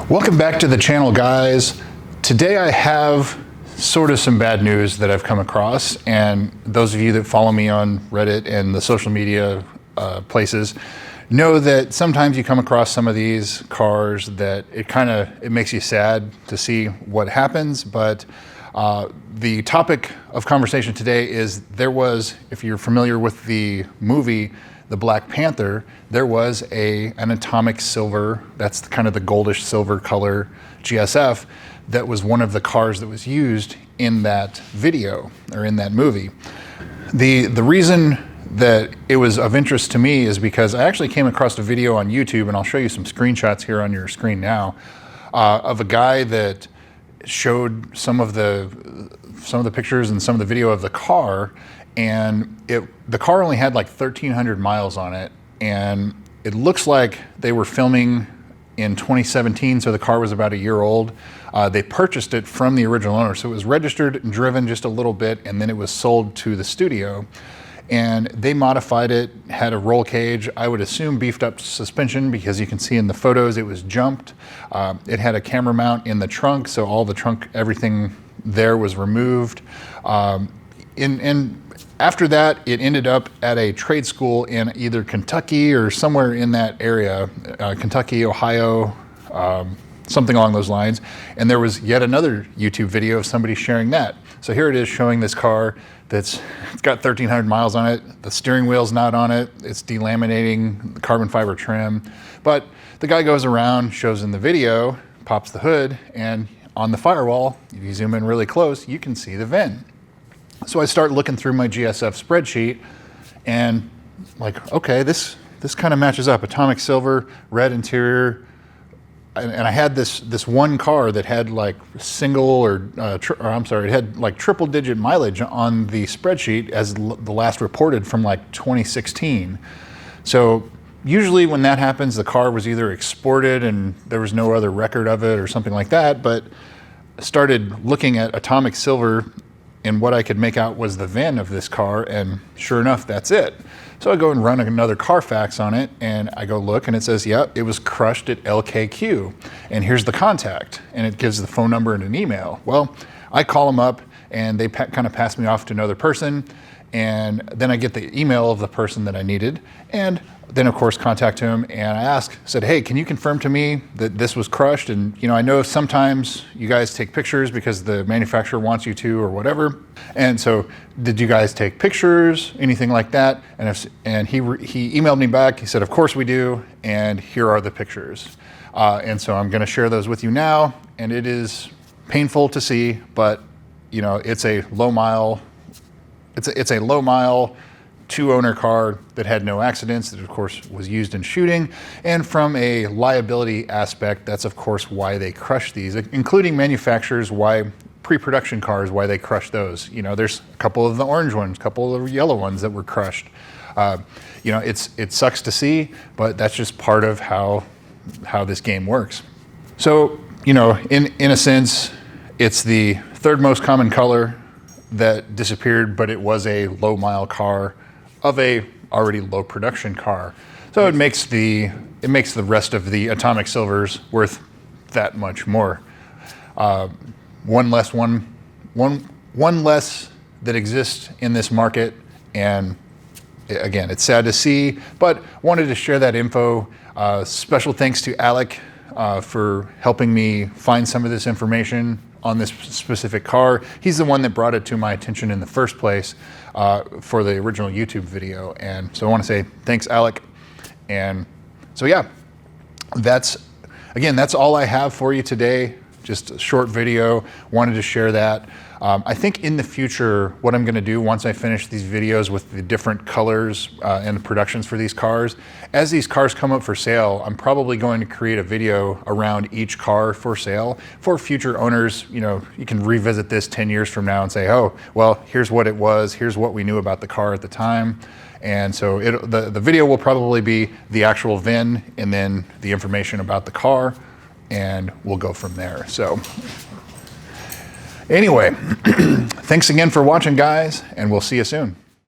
Welcome back to the channel, guys. Today I have sort of some bad news that I've come across, and those of you that follow me on Reddit and the social media places know that sometimes you come across some of these cars that it makes you sad to see what happens. But the topic of conversation today is if you're familiar with the movie the Black Panther, there was an atomic silver, that's kind of the goldish silver color GS-F, that was one of the cars that was used in that video or in that movie. The reason that it was of interest to me is because I actually came across a video on YouTube, and I'll show you some screenshots here on your screen now, of a guy that showed some of the pictures and some of the video of the car. And the car only had like 1,300 miles on it, and it looks like they were filming in 2017, so the car was about a year old. They purchased it from the original owner, so it was registered and driven just a little bit, and then it was sold to the studio. And they modified it, had a roll cage, I would assume beefed up suspension, because you can see in the photos it was jumped. It had a camera mount in the trunk, so all the trunk, everything there was removed. After that, it ended up at a trade school in either Kentucky or somewhere in that area, Kentucky, Ohio, something along those lines. And there was yet another YouTube video of somebody sharing that. So here it is showing this car it's got 1,300 miles on it. The steering wheel's not on it. It's delaminating the carbon fiber trim. But the guy goes around, shows in the video, pops the hood, and on the firewall, if you zoom in really close, you can see the VIN. So I start looking through my GS-F spreadsheet, and like, okay, this kind of matches up. Atomic silver, red interior, and I had this one car that had like it had like triple-digit mileage on the spreadsheet as the last reported from like 2016. So usually when that happens, the car was either exported and there was no other record of it or something like that. But I started looking at atomic silver, and what I could make out was the VIN of this car, and sure enough, that's it. So I go and run another Carfax on it, and I go look, and it says, yeah, it was crushed at LKQ, and here's the contact, and it gives the phone number and an email. Well, I call them up, and they kind of pass me off to another person, and then I get the email of the person that I needed, and then of course contact him, and I said, hey, can you confirm to me that this was crushed? And I know sometimes you guys take pictures because the manufacturer wants you to or whatever. And so did you guys take pictures, anything like that? And he emailed me back. He said, of course we do, and here are the pictures. And so I'm gonna share those with you now, and it is painful to see, but it's a low mile, it's a low mile, two-owner car that had no accidents, that of course was used in shooting. And from a liability aspect, that's of course why they crush these, including manufacturers, pre-production cars, why they crush those. There's a couple of the orange ones, a couple of the yellow ones that were crushed. It sucks to see, but that's just part of how this game works. So, in a sense, it's the third most common color that disappeared, but it was a low mile car of a already low production car. So it makes the rest of the atomic silvers worth that much more. One less that exists in this market, and again, it's sad to see, but wanted to share that info. Special thanks to Alec for helping me find some of this information on this specific car. He's the one that brought it to my attention in the first place for the original YouTube video. And so I want to say thanks, Alec. And so yeah, that's all I have for you today. Just a short video, wanted to share that. I think in the future, what I'm gonna do once I finish these videos with the different colors and the productions for these cars, as these cars come up for sale, I'm probably going to create a video around each car for sale for future owners. You can revisit this 10 years from now and say, oh, well, here's what it was, here's what we knew about the car at the time. And so the video will probably be the actual VIN and then the information about the car, and we'll go from there. So anyway, thanks again for watching, guys, and we'll see you soon.